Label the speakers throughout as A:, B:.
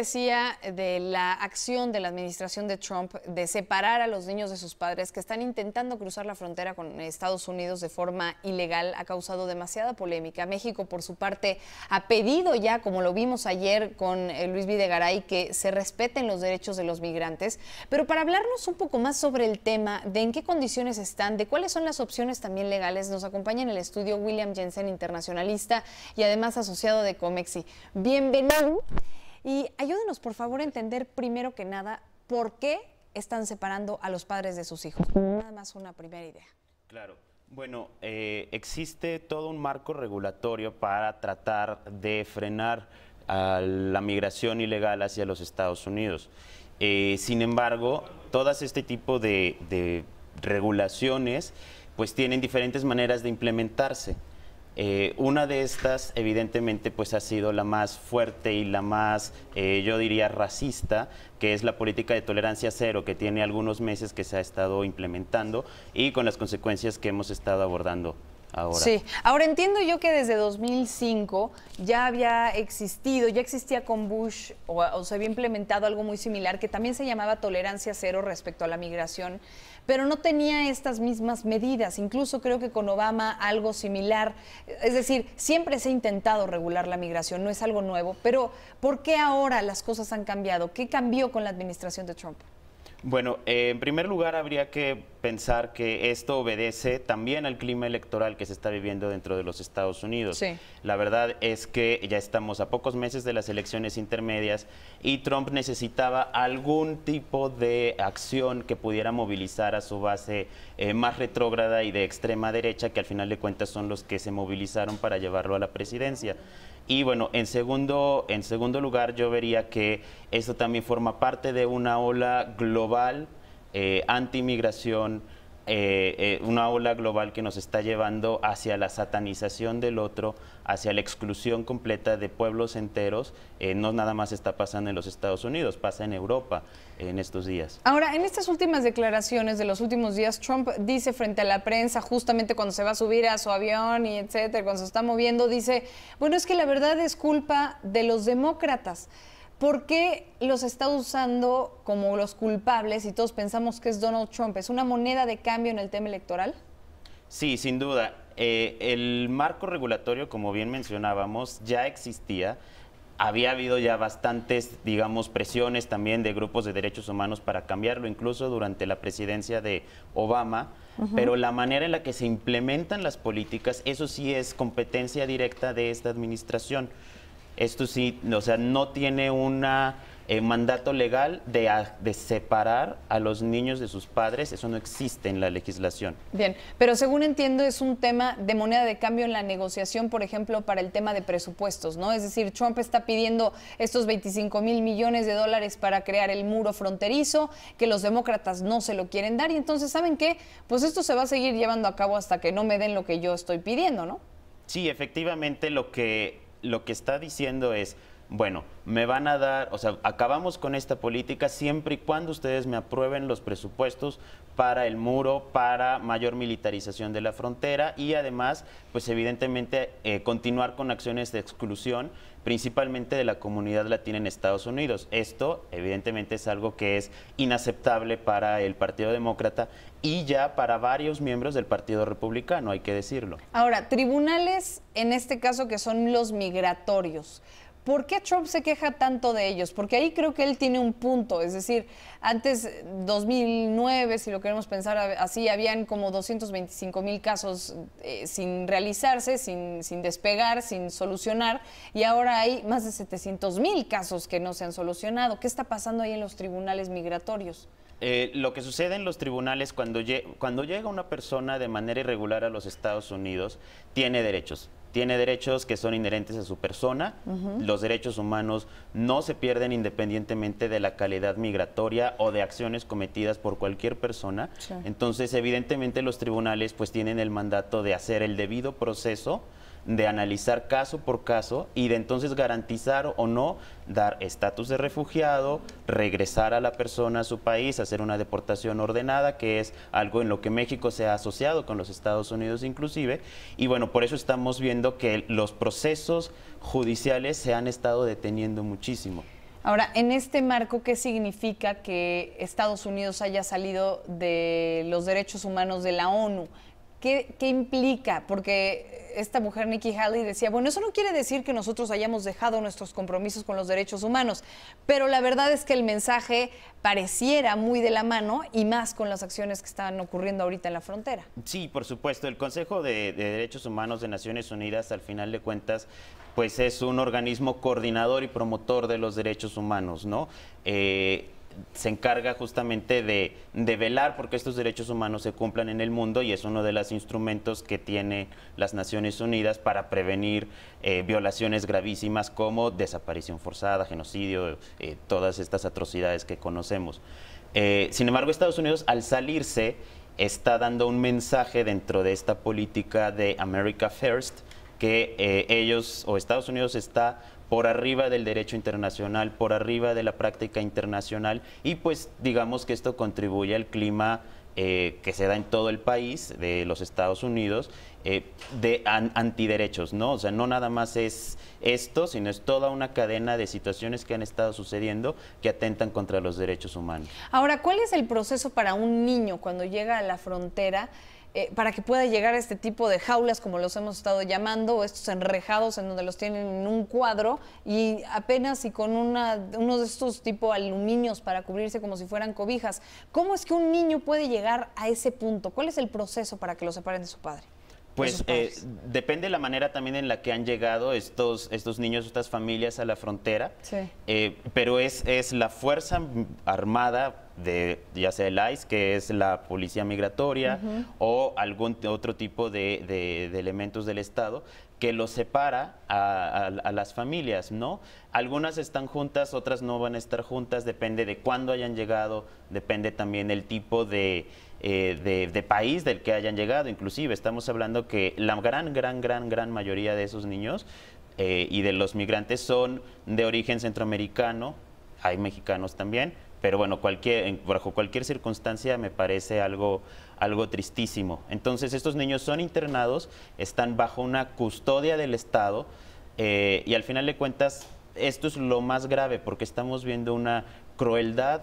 A: decía de la acción de la administración de Trump de separar a los niños de sus padres que están intentando cruzar la frontera con Estados Unidos de forma ilegal ha causado demasiada polémica. México, por su parte, ha pedido ya, como lo vimos ayer con Luis Videgaray, que se respeten los derechos de los migrantes. Pero para hablarnos un poco más sobre el tema, de en qué condiciones están, de cuáles son las opciones también legales, nos acompaña en el estudio William Jensen, internacionalista y además asociado de Comexi. Bienvenido. Y ayúdenos, por favor, a entender primero que nada por qué están separando a los padres de sus hijos. Nada más una primera idea.
B: Claro. Bueno, existe todo un marco regulatorio para tratar de frenar a la migración ilegal hacia los Estados Unidos. Sin embargo, todas este tipo de regulaciones pues tienen diferentes maneras de implementarse. Una de estas, evidentemente, pues ha sido la más fuerte y la más, yo diría, racista, que es la política de tolerancia cero, que tiene algunos meses que se ha estado implementando y con las consecuencias que hemos estado abordando ahora.
A: Sí, ahora entiendo yo que desde 2005 ya había existido, ya existía con Bush o se había implementado algo muy similar que también se llamaba tolerancia cero respecto a la migración, pero no tenía estas mismas medidas. Incluso creo que con Obama algo similar. Es decir, siempre se ha intentado regular la migración, no es algo nuevo, pero ¿por qué ahora las cosas han cambiado? ¿Qué cambió con la administración de Trump?
B: Bueno, en primer lugar habría que pensar que esto obedece también al clima electoral que se está viviendo dentro de los Estados Unidos.
A: Sí.
B: La verdad es que ya estamos a pocos meses de las elecciones intermedias y Trump necesitaba algún tipo de acción que pudiera movilizar a su base más retrógrada y de extrema derecha, que al final de cuentas son los que se movilizaron para llevarlo a la presidencia. Y bueno, en segundo lugar, yo vería que esto también forma parte de una ola global anti-migración, una ola global que nos está llevando hacia la satanización del otro, hacia la exclusión completa de pueblos enteros. No nada más está pasando en los Estados Unidos, pasa en Europa en estos días.
A: Ahora, en estas últimas declaraciones de los últimos días, Trump dice frente a la prensa, justamente cuando se va a subir a su avión y etcétera, cuando se está moviendo, dice, bueno, es que la verdad es culpa de los demócratas. ¿Por qué los está usando como los culpables y todos pensamos que es Donald Trump? ¿Es una moneda de cambio en el tema electoral?
B: Sí, sin duda. El marco regulatorio, como bien mencionábamos, ya existía. Había habido ya bastantes, digamos, presiones también de grupos de derechos humanos para cambiarlo, incluso durante la presidencia de Obama. Pero la manera en la que se implementan las políticas, eso sí es competencia directa de esta administración. Esto sí, o sea, no tiene un mandato legal de separar a los niños de sus padres. Eso no existe en la legislación.
A: Bien, pero según entiendo es un tema de moneda de cambio en la negociación, por ejemplo, para el tema de presupuestos, ¿no? Es decir, Trump está pidiendo estos 25,000 millones de dólares para crear el muro fronterizo, que los demócratas no se lo quieren dar y entonces, ¿saben qué? Pues esto se va a seguir llevando a cabo hasta que no me den lo que yo estoy pidiendo, ¿no?
B: Sí, efectivamente lo que está diciendo es, bueno, me van a dar, o sea, acabamos con esta política siempre y cuando ustedes me aprueben los presupuestos para el muro, para mayor militarización de la frontera y además, pues evidentemente, continuar con acciones de exclusión, principalmente de la comunidad latina en Estados Unidos. Esto, evidentemente, es algo que es inaceptable para el Partido Demócrata y ya para varios miembros del Partido Republicano, hay que decirlo.
A: Ahora, tribunales, en este caso, que son los migratorios, ¿por qué Trump se queja tanto de ellos? Porque ahí creo que él tiene un punto, es decir, antes, 2009, si lo queremos pensar así, habían como 225,000 casos sin realizarse, sin despegar, sin solucionar, y ahora hay más de 700,000 casos que no se han solucionado. ¿Qué está pasando ahí en los tribunales migratorios?
B: Lo que sucede en los tribunales cuando llega una persona de manera irregular a los Estados Unidos, tiene derechos. Tiene derechos que son inherentes a su persona. Los derechos humanos no se pierden independientemente de la calidad migratoria o de acciones cometidas por cualquier persona.
A: Sí.
B: Entonces, evidentemente, los tribunales pues tienen el mandato de hacer el debido proceso, de analizar caso por caso y de entonces garantizar o no dar estatus de refugiado, regresar a la persona a su país, hacer una deportación ordenada, que es algo en lo que México se ha asociado con los Estados Unidos inclusive. Y bueno, por eso estamos viendo que los procesos judiciales se han estado deteniendo muchísimo.
A: Ahora, en este marco, ¿qué significa que Estados Unidos haya salido de los derechos humanos de la ONU? ¿Qué implica? Porque esta mujer, Nikki Haley, decía, bueno, eso no quiere decir que nosotros hayamos dejado nuestros compromisos con los derechos humanos, pero la verdad es que el mensaje pareciera muy de la mano y más con las acciones que están ocurriendo ahorita en la frontera.
B: Sí, por supuesto. El Consejo de Derechos Humanos de Naciones Unidas, al final de cuentas, pues es un organismo coordinador y promotor de los derechos humanos, ¿no? Se encarga justamente de velar porque estos derechos humanos se cumplan en el mundo y es uno de los instrumentos que tiene las Naciones Unidas para prevenir violaciones gravísimas como desaparición forzada, genocidio, todas estas atrocidades que conocemos. Sin embargo, Estados Unidos, al salirse, está dando un mensaje dentro de esta política de America First, que ellos o Estados Unidos está por arriba del derecho internacional, por arriba de la práctica internacional y pues digamos que esto contribuye al clima que se da en todo el país de los Estados Unidos de antiderechos, ¿no? O sea, no nada más es esto, sino es toda una cadena de situaciones que han estado sucediendo que atentan contra los derechos humanos.
A: Ahora, ¿cuál es el proceso para un niño cuando llega a la frontera para que pueda llegar a este tipo de jaulas, como los hemos estado llamando, o estos enrejados en donde los tienen en un cuadro y apenas y con uno de estos tipo aluminios para cubrirse como si fueran cobijas? ¿Cómo es que un niño puede llegar a ese punto? ¿Cuál es el proceso para que lo separen de su padre?
B: Pues depende de la manera también en la que han llegado estos niños, estas familias a la frontera,
A: sí.
B: Pero es la Fuerza Armada, ya sea el ICE, que es la Policía Migratoria, o algún otro tipo de elementos del Estado, que los separa a las familias, ¿no? Algunas están juntas, otras no van a estar juntas, depende de cuándo hayan llegado, depende también el tipo de país del que hayan llegado. Inclusive estamos hablando que la gran mayoría de esos niños y de los migrantes son de origen centroamericano, hay mexicanos también, pero bueno, bajo cualquier circunstancia me parece algo tristísimo. Entonces estos niños son internados, están bajo una custodia del Estado y al final de cuentas esto es lo más grave porque estamos viendo una crueldad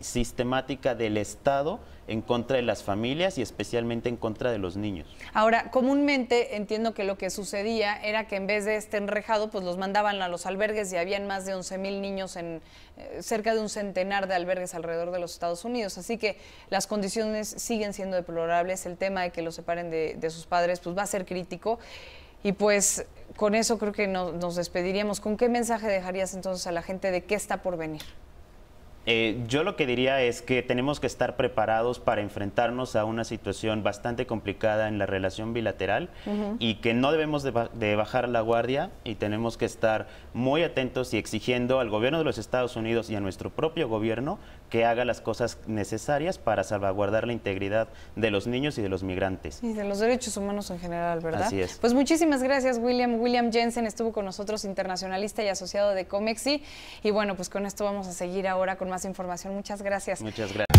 B: sistemática del Estado en contra de las familias y especialmente en contra de los niños.
A: Ahora, comúnmente entiendo que lo que sucedía era que en vez de este enrejado, pues los mandaban a los albergues y habían más de 11,000 niños en cerca de un centenar de albergues alrededor de los Estados Unidos. Así que las condiciones siguen siendo deplorables. El tema de que los separen de sus padres pues va a ser crítico. Y pues con eso creo que nos despediríamos. ¿Con qué mensaje dejarías entonces a la gente de qué está por venir?
B: Yo lo que diría es que tenemos que estar preparados para enfrentarnos a una situación bastante complicada en la relación bilateral y que no debemos de bajar la guardia y tenemos que estar muy atentos y exigiendo al gobierno de los Estados Unidos y a nuestro propio gobierno que haga las cosas necesarias para salvaguardar la integridad de los niños y de los migrantes.
A: Y de los derechos humanos en general, ¿verdad?
B: Así es.
A: Pues muchísimas gracias, William. William Jensen estuvo con nosotros, internacionalista y asociado de Comexi. Y bueno, pues con esto vamos a seguir ahora con más información. Muchas gracias.
B: Muchas gracias.